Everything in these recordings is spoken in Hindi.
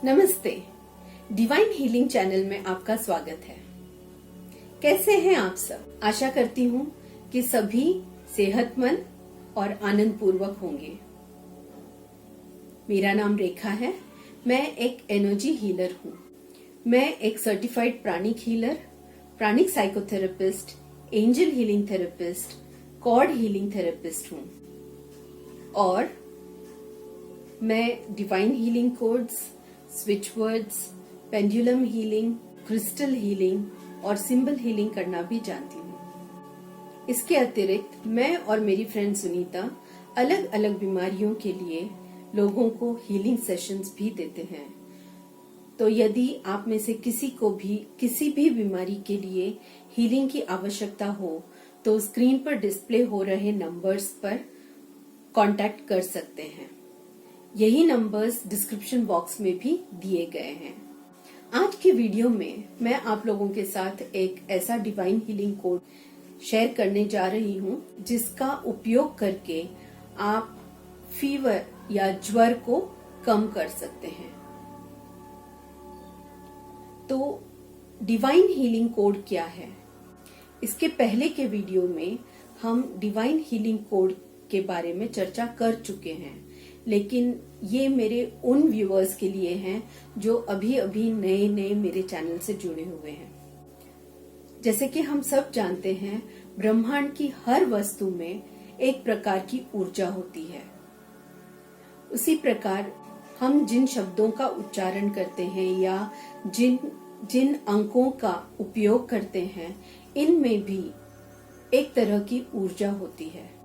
नमस्ते। डिवाइन हीलिंग चैनल में आपका स्वागत है। कैसे हैं आप सब? आशा करती हूँ कि सभी सेहतमंद और आनंद पूर्वक होंगे। मेरा नाम रेखा है। मैं एक एनर्जी हीलर हूँ। मैं एक certified pranic healer, pranic psychotherapist, angel healing therapist, cord healing therapist हूँ और मैं divine healing codes, switch words, pendulum healing, crystal healing और सिंबल हीलिंग करना भी जानती हूँ। इसके अतिरिक्त मैं और मेरी फ्रेंड सुनीता अलग अलग बीमारियों के लिए लोगों को हीलिंग सेशंस भी देते हैं। तो यदि आप में से किसी को भी किसी भी बीमारी के लिए हीलिंग की आवश्यकता हो तो स्क्रीन पर डिस्प्ले हो रहे नंबर्स पर कांटेक्ट कर सकते हैं। यही नंबर्स डिस्क्रिप्शन बॉक्स में भी दिए गए हैं। आज की वीडियो में मैं आप लोगों के साथ एक ऐसा डिवाइन हीलिंग कोड शेयर करने जा रही हूं जिसका उपयोग करके आप फीवर या ज्वर को कम कर सकते हैं। तो डिवाइन हीलिंग कोड क्या है? इसके पहले के वीडियो में हम डिवाइन हीलिंग कोड के बारे में चर्चा कर चुके हैं, लेकिन ये मेरे उन व्यूअर्स के लिए हैं जो अभी अभी नए नए मेरे चैनल से जुड़े हुए हैं। जैसे कि हम सब जानते हैं, ब्रह्मांड की हर वस्तु में एक प्रकार की ऊर्जा होती है। उसी प्रकार हम जिन शब्दों का उच्चारण करते हैं या जिन अंकों का उपयोग करते हैं, इनमें भी एक तरह की ऊर्जा होती है।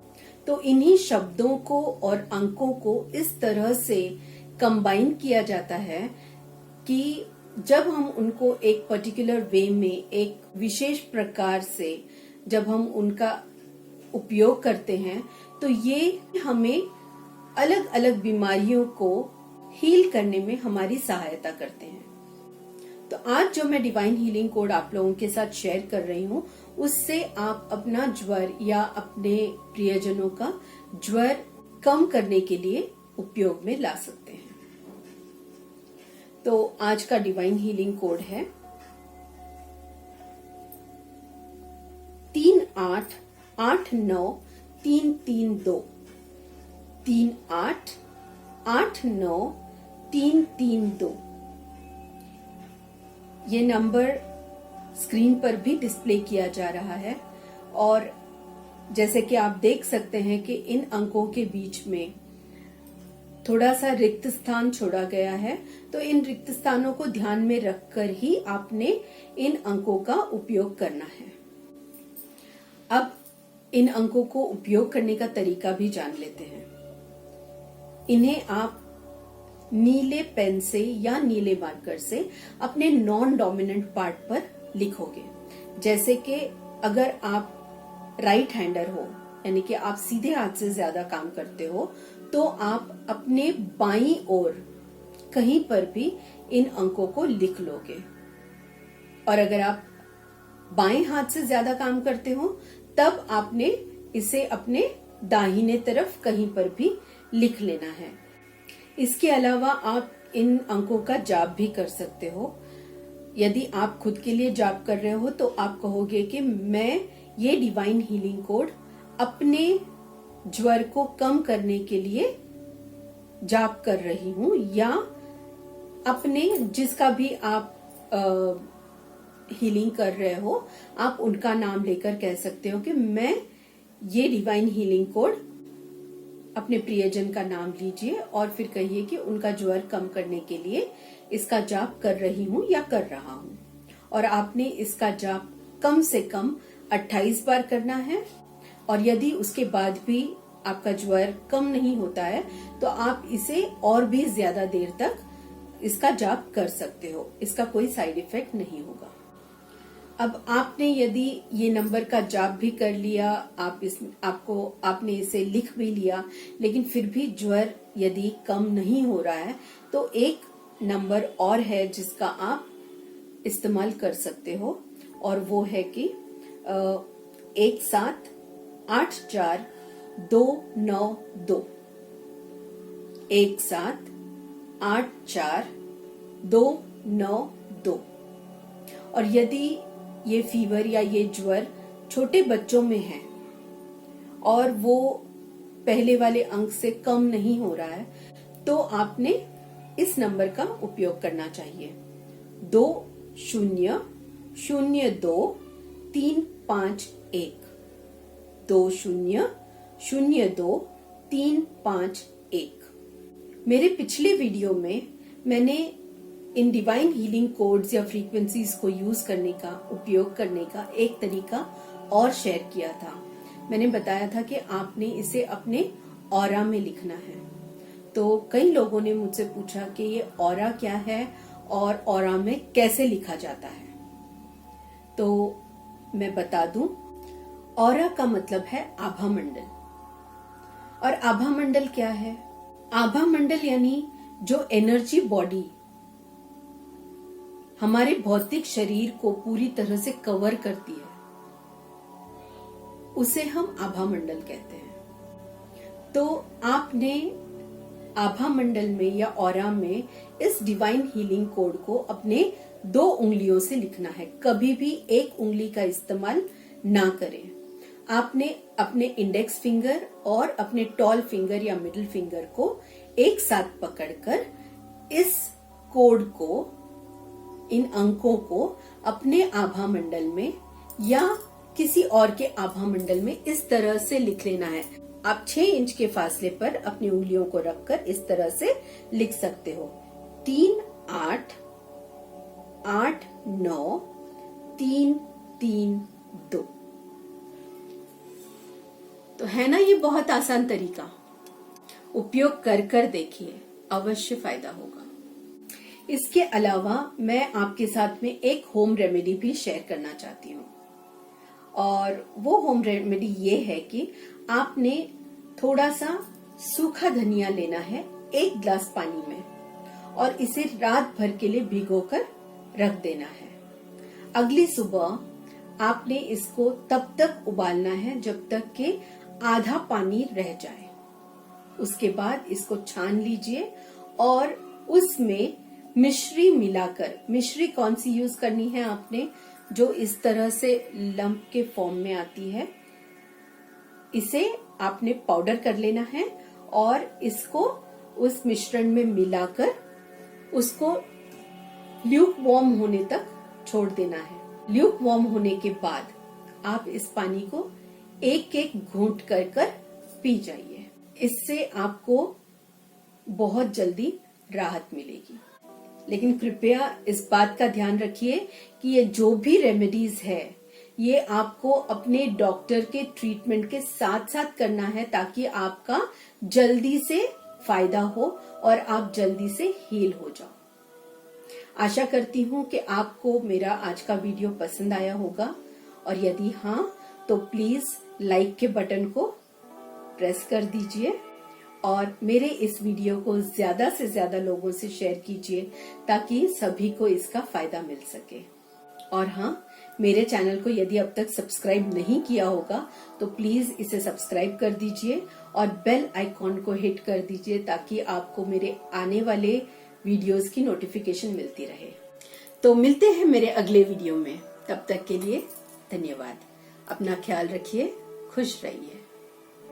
तो इन्हीं शब्दों को और अंकों को इस तरह से कंबाइन किया जाता है कि जब हम उनको एक पर्टिकुलर वे में, एक विशेष प्रकार से जब हम उनका उपयोग करते हैं तो ये हमें अलग अलग बीमारियों को हील करने में हमारी सहायता करते हैं। तो आज जो मैं डिवाइन हीलिंग कोड आप लोगों के साथ शेयर कर रही हूँ, उससे आप अपना ज्वर या अपने प्रियजनों का ज्वर कम करने के लिए उपयोग में ला सकते हैं। तो आज का डिवाइन हीलिंग कोड है 38893332 38893332। ये नंबर स्क्रीन पर भी डिस्प्ले किया जा रहा है और जैसे कि आप देख सकते हैं कि इन अंकों के बीच में थोड़ा सा रिक्त स्थान छोड़ा गया है। तो इन रिक्त स्थानों को ध्यान में रखकर ही आपने इन अंकों का उपयोग करना है। अब इन अंकों को उपयोग करने का तरीका भी जान लेते हैं। इन्हें आप नीले पेन से या नीले मार्कर से अपने नॉन डोमिनेंट पार्ट पर लिखोगे। जैसे कि अगर आप राइट हैंडर हो, यानी कि आप सीधे हाथ से ज्यादा काम करते हो, तो आप अपने बाईं ओर कहीं पर भी इन अंकों को लिख लोगे। और अगर आप बाएं हाथ से ज्यादा काम करते हो तब आपने इसे अपने दाहिने तरफ कहीं पर भी लिख लेना है। इसके अलावा आप इन अंकों का जाप भी कर सकते हो। यदि आप खुद के लिए जाप कर रहे हो तो आप कहोगे कि मैं ये डिवाइन हीलिंग कोड अपने ज्वर को कम करने के लिए जाप कर रही हूँ, या अपने जिसका भी आप हीलिंग कर रहे हो आप उनका नाम लेकर कह सकते हो कि मैं ये डिवाइन हीलिंग कोड, अपने प्रियजन का नाम लीजिए और फिर कहिए कि उनका ज्वर कम करने के लिए इसका जाप कर रही हूँ या कर रहा हूँ। और आपने इसका जाप कम से कम 28 बार करना है। और यदि उसके बाद भी आपका ज्वर कम नहीं होता है तो आप इसे और भी ज्यादा देर तक इसका जाप कर सकते हो। इसका कोई साइड इफेक्ट नहीं होगा। अब आपने यदि ये नंबर का जाप भी कर लिया, आपने इसे लिख भी लिया, लेकिन फिर भी ज्वर यदि कम नहीं हो रहा है तो एक नंबर और है जिसका आप इस्तेमाल कर सकते हो, और वो है कि 178429 178429 292। और यदि ये फीवर या ये ज्वर छोटे बच्चों में है और वो पहले वाले अंक से कम नहीं हो रहा है, तो आपने इस नंबर का उपयोग करना चाहिए, 2002-351, 2002-351। मेरे पिछले वीडियो में मैंने इन डिवाइन हीलिंग कोड्स या फ्रीक्वेंसीज को यूज करने का, उपयोग करने का एक तरीका और शेयर किया था। मैंने बताया था कि आपने इसे अपने ऑरा में लिखना है। तो कई लोगों ने मुझसे पूछा कि ये ऑरा क्या है और ऑरा में कैसे लिखा जाता है। तो मैं बता दूं, ऑरा का मतलब है आभा मंडल। और आभा मंडल क्या है? आभा मंडल यानी जो एनर्जी बॉडी हमारे भौतिक शरीर को पूरी तरह से कवर करती है, उसे हम आभा मंडल कहते हैं। तो आपने आभा मंडल में या ऑरा में इस डिवाइन हीलिंग कोड को अपने 2 उंगलियों से लिखना है। कभी भी एक उंगली का इस्तेमाल ना करें। आपने अपने इंडेक्स फिंगर और अपने टॉल फिंगर या मिडिल फिंगर को एक साथ पकड़कर इस कोड को, इन अंकों को अपने आभा मंडल में या किसी और के आभा मंडल में इस तरह से लिख लेना है। आप 6 इंच के फासले पर अपनी उंगलियों को रखकर इस तरह से लिख सकते हो, 3 8 8 9 3 3 2। तो है ना ये बहुत आसान तरीका। उपयोग कर कर देखिए, अवश्य फायदा होगा। इसके अलावा मैं आपके साथ में एक होम रेमेडी भी शेयर करना चाहती हूँ। और वो होम रेमेडी ये है कि आपने थोड़ा सा सूखा धनिया लेना है 1 गिलास पानी में, और इसे रात भर के लिए भिगोकर रख देना है। अगली सुबह आपने इसको तब तक उबालना है जब तक कि आधा पानी रह जाए। उसके बाद इसको छान लीजिए और उसमें मिश्री मिलाकर, मिश्री कौन सी यूज करनी है आपने, जो इस तरह से लंप के फॉर्म में आती है, इसे आपने पाउडर कर लेना है और इसको उस मिश्रण में मिलाकर उसको ल्यूक वार्म होने तक छोड़ देना है। ल्यूक वार्म होने के बाद आप इस पानी को एक एक घूंट कर कर पी जाइए। इससे आपको बहुत जल्दी राहत मिलेगी। लेकिन कृपया इस बात का ध्यान रखिए कि ये जो भी रेमेडीज है, ये आपको अपने डॉक्टर के ट्रीटमेंट के साथ साथ करना है, ताकि आपका जल्दी से फायदा हो और आप जल्दी से हील हो जाओ। आशा करती हूँ कि आपको मेरा आज का वीडियो पसंद आया होगा, और यदि हाँ तो प्लीज लाइक के बटन को प्रेस कर दीजिए और मेरे इस वीडियो को ज्यादा से ज्यादा लोगों से शेयर कीजिए, ताकि सभी को इसका फायदा मिल सके। और हाँ, मेरे चैनल को यदि अब तक सब्सक्राइब नहीं किया होगा तो प्लीज इसे सब्सक्राइब कर दीजिए और बेल आइकॉन को हिट कर दीजिए, ताकि आपको मेरे आने वाले वीडियोस की नोटिफिकेशन मिलती रहे। तो मिलते हैं मेरे अगले वीडियो में। तब तक के लिए धन्यवाद। अपना ख्याल रखिए, खुश रहिए।